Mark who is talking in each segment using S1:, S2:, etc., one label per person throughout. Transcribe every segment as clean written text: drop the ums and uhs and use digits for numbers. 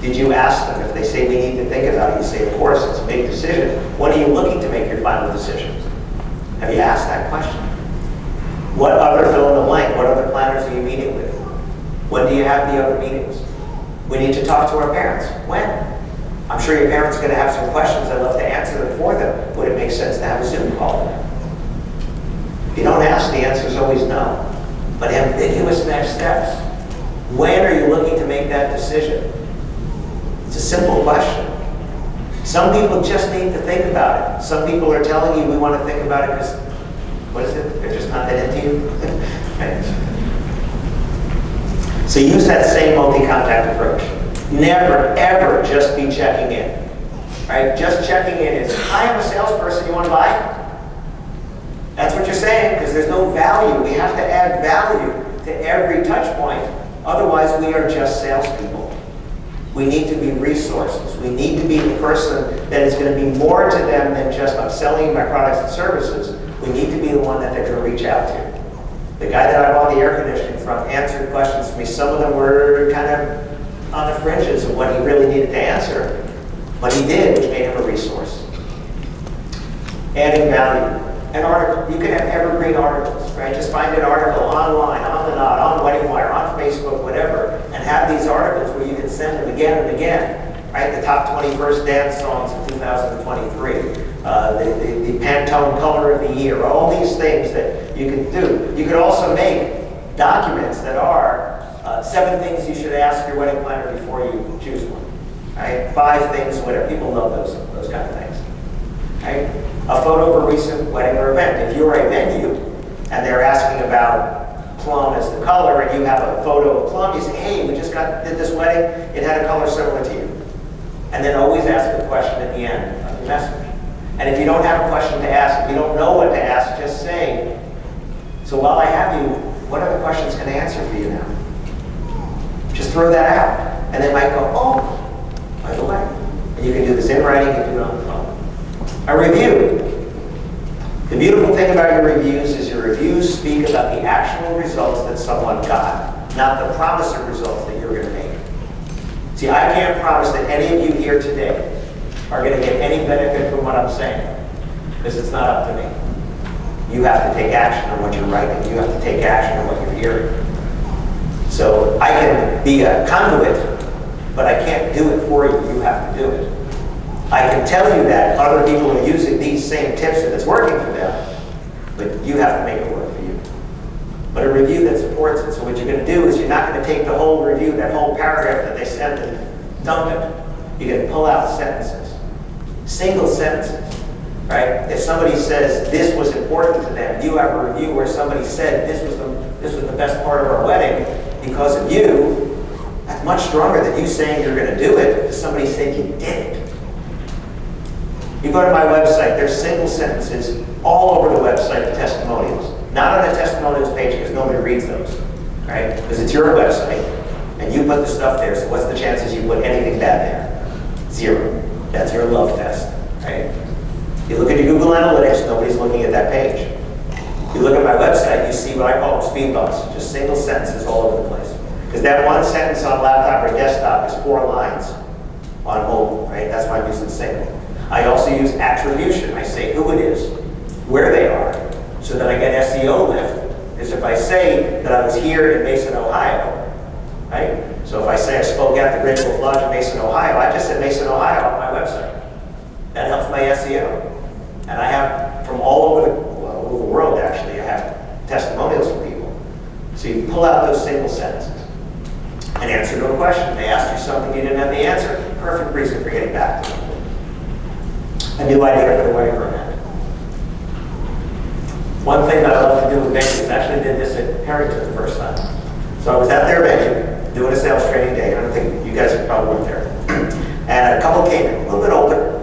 S1: Did you ask them? If they say we need to think about it, you say, of course, it's a big decision. When are you looking to make your final decisions? Have you asked that question? What other fill in the blank? What other planners are you meeting with? When do you have the other meetings? We need to talk to our parents. When? I'm sure your parents are going to have some questions. I'd love to answer them for them. Would it make sense to have a Zoom call with them? If you don't ask, the answer is always no. But ambiguous next steps. When are you looking to make that decision? It's a simple question. Some people just need to think about it. Some people are telling you we want to think about it because, what is it? They're just not that into you. Right? So use that same multi-contact approach. Never, ever just be checking in. Right? Just checking in is, hi, I'm a salesperson, you want to buy? That's what you're saying, because there's no value. We have to add value to every touch point. Otherwise, we are just salespeople. We need to be resources. We need to be the person that is going to be more to them than just, I'm selling you my products and services. We need to be the one that they're going to reach out to. The guy that I bought the air conditioning from answered questions for me. Some of them were kind of on the fringes of what he really needed to answer. But he did, which made him a resource. Adding value. An article. You can have evergreen articles, right? Just find an article online, on the Knot, on Wedding Wire, on Facebook, whatever, and have these articles where you can send them again and again, right? The top 20 first dance songs of 2023, the Pantone color of the year, all these things that you can do. You could also make documents that are 7 things you should ask your wedding planner before you choose one, right? 5 things, whatever. People love those kind of things, right? A photo of a recent wedding or event. If you're a venue and they're asking about plum as the color and you have a photo of plum, you say, hey, we just did this wedding, it had a color similar to you. And then always ask a question at the end of your message. And if you don't have a question to ask, if you don't know what to ask, just say, so while I have you, what other questions can I answer for you now? Just throw that out. And they might go, oh, by the way. And you can do this in writing, you can do it on the phone. A review. The beautiful thing about your reviews is your reviews speak about the actual results that someone got, not the promise of results that you're going to make. See, I can't promise that any of you here today are going to get any benefit from what I'm saying, because it's not up to me. You have to take action on what you're writing. You have to take action on what you're hearing. So I can be a conduit, but I can't do it for you. You have to do it. I can tell you that other people are using these same tips and it's working for them, but you have to make it work for you. But a review that supports it. So what you're going to do is you're not going to take the whole review, that whole paragraph that they sent and dump it. You're going to pull out sentences, single sentences, right? If somebody says this was important to them, you have a review where somebody said this was the best part of our wedding because of you. That's much stronger than you saying you're going to do it because somebody said you did it. You go to my website, there's single sentences all over the website of testimonials. Not on the testimonials page because nobody reads those, right? Because it's your website and you put the stuff there, so what's the chances you put anything bad there? 0. That's your love test, right? You look at your Google Analytics, nobody's looking at that page. You look at my website, you see what I call speed bumps, just single sentences all over the place. Because that one sentence on laptop or desktop is 4 lines on mobile, right? That's why I'm using single. I also use attribution. I say who it is, where they are, so that I get SEO lift. Because if I say that I was here in Mason, Ohio, right? So if I say I spoke at the Great Wolf Lodge in Mason, Ohio, I just said Mason, Ohio on my website. That helps my SEO. And I have from all over the world, actually, I have testimonials from people. So you pull out those single sentences. An answer to a question. They asked you something, you didn't have the answer. Perfect reason for getting back to them. A new idea for the wedding program. One thing that I love to do with venues, actually did this at Harrington the first time. So I was at their venue doing a sales training day. I don't think you guys probably weren't there. And a couple came in, a little bit older,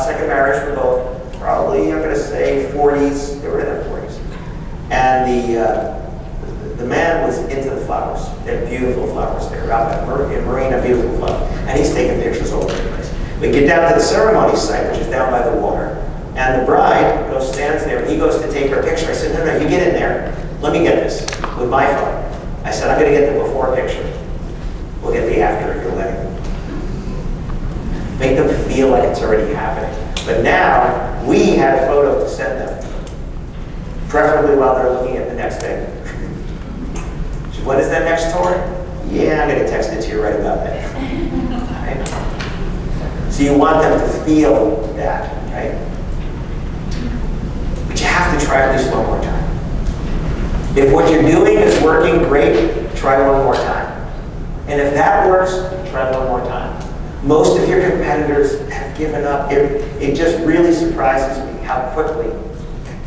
S1: second marriage for both, probably I'm going to say 40s. They were in their 40s. And the man was into the flowers. They're beautiful flowers there, out in Marina, beautiful flowers. And he's taking pictures all over the place. We get down to the ceremony site, which is down by the water, and the bride stands there, and he goes to take her picture. I said, no, you get in there. Let me get this with my phone. I said, I'm going to get the before picture. We'll get the after at your wedding. feel like it's already happening. But now, we had a photo to send them, preferably while they're looking at the next thing. What is that next tour? Yeah, I'm going to text it to you right about that. Right? So you want them to feel that, right? But you have to try at least one more time. If what you're doing is working, great, try one more time. And if that works, try one more time. Most of your competitors have given up. It just really surprises me how quickly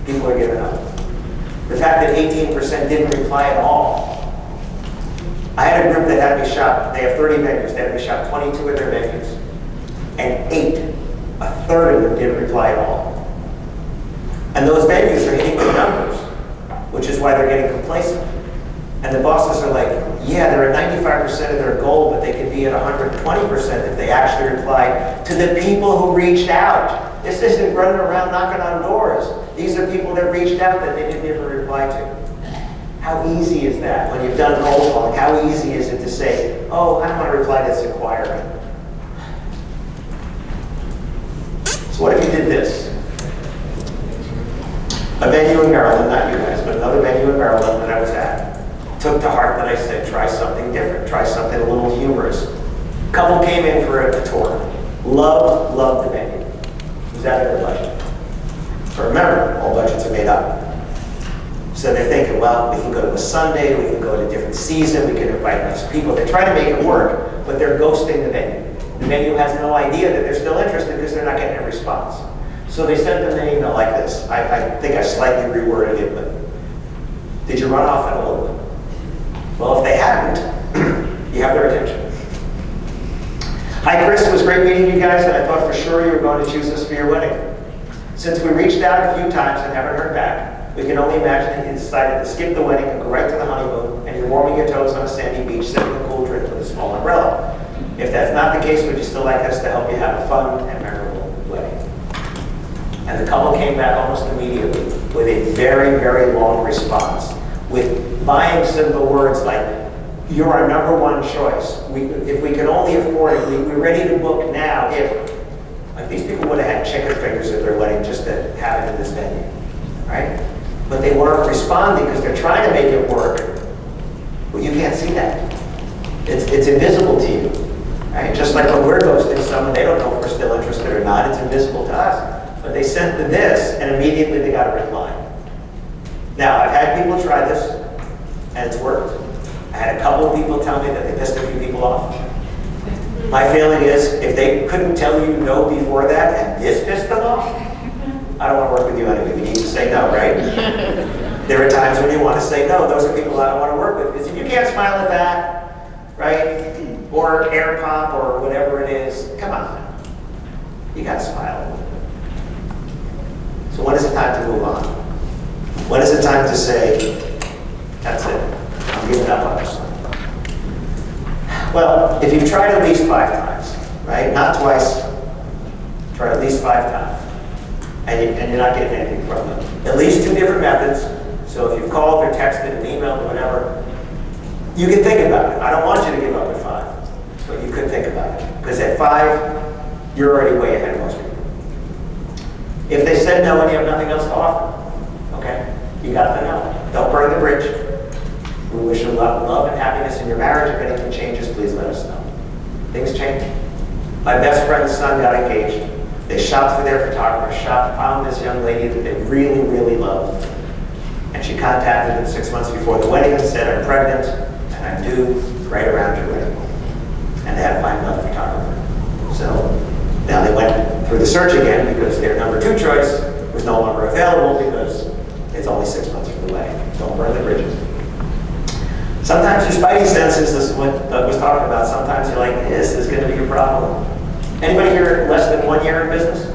S1: people are giving up. The fact that 18% didn't reply at all. I had a group that had me shop, they have 30 venues, they had me shop 22 of their venues. And 8, a third of them didn't reply at all. And those venues are hitting the numbers, which is why they're getting complacent. And the bosses are like, yeah, they're at 95% of their goal, but they could be at 120% if they actually replied to the people who reached out. This isn't running around knocking on doors. These are people that reached out that they didn't even reply to. How easy is that when you've done cold calling? How easy is it to say, oh, I don't want to reply to this inquiry? So what if you did this? A venue in Maryland, not you guys, but another venue in Maryland that I was at, took to heart that I said, try something different, try something a little humorous. A couple came in for a tour. Loved the venue. It was out of their budget. So remember, all budgets are made up. So they're thinking, well, we can go to a Sunday, we can go to a different season, we can invite nice people. They try to make it work, but they're ghosting the venue. The venue has no idea that they're still interested because they're not getting a response. So they sent them an email like this. I think I slightly reworded it, but did you run off and hold them? Well, if they hadn't, you have their attention. Hi, Chris, it was great meeting you guys, and I thought for sure you were going to choose us for your wedding. Since we reached out a few times and haven't heard back, we can only imagine that you decided to skip the wedding and go right to the honeymoon, and you're warming your toes on a sandy beach, sipping a cool drink with a small umbrella. If that's not the case, would you still like us to help you have a fun and memorable wedding? And the couple came back almost immediately with a very, very long response, with buying simple words like, you're our #1 choice. If we can only afford it, we're ready to book now if. Like, these people would have had chicken fingers at their wedding just to have it in this venue, right? But they weren't responding because they're trying to make it work. Well, you can't see that. It's invisible to you, right? Just like when we're ghosting someone, they don't know if we're still interested or not. It's invisible to us. But they sent the this, and immediately they got a reply. Now, I've had people try this, and it's worked. I had a couple of people tell me that they pissed a few people off. My feeling is, if they couldn't tell you no before that, and this pissed them off, I don't want to work with you anyway. We need to say no, right? There are times when you want to say no. Those are people I don't want to work with. Because if you can't smile at that, right? Or air pop or whatever it is, come on. You got to smile. So when is it time to move on? When is it time to say, that's it, I'm giving up on this one? Well, if you've tried at least 5 times, right? Not twice, try at least 5 times. And you're not getting anything from them. At least 2 different methods. So if you've called or texted and emailed or whatever, you can think about it. I don't want you to give up at 5, but you could think about it. Because at 5, you're already way ahead of most people. If they said no and you have nothing else to offer, okay, you got the no. Don't burn the bridge. We wish you love and happiness in your marriage. If anything changes, please let us know. Things change. My best friend's son got engaged. They shopped for their photographer, found this young lady that they really, really loved. And she contacted them 6 months before the wedding and said, I'm pregnant and I'm due right around your wedding. And they had to find another photographer. So now they went through the search again because their #2 choice was no longer available because it's only 6 months from the wedding. Don't burn the bridges. Sometimes your spidey senses, this is what Doug was talking about, sometimes you're like, this is going to be a problem. Anybody here less than 1 year in business?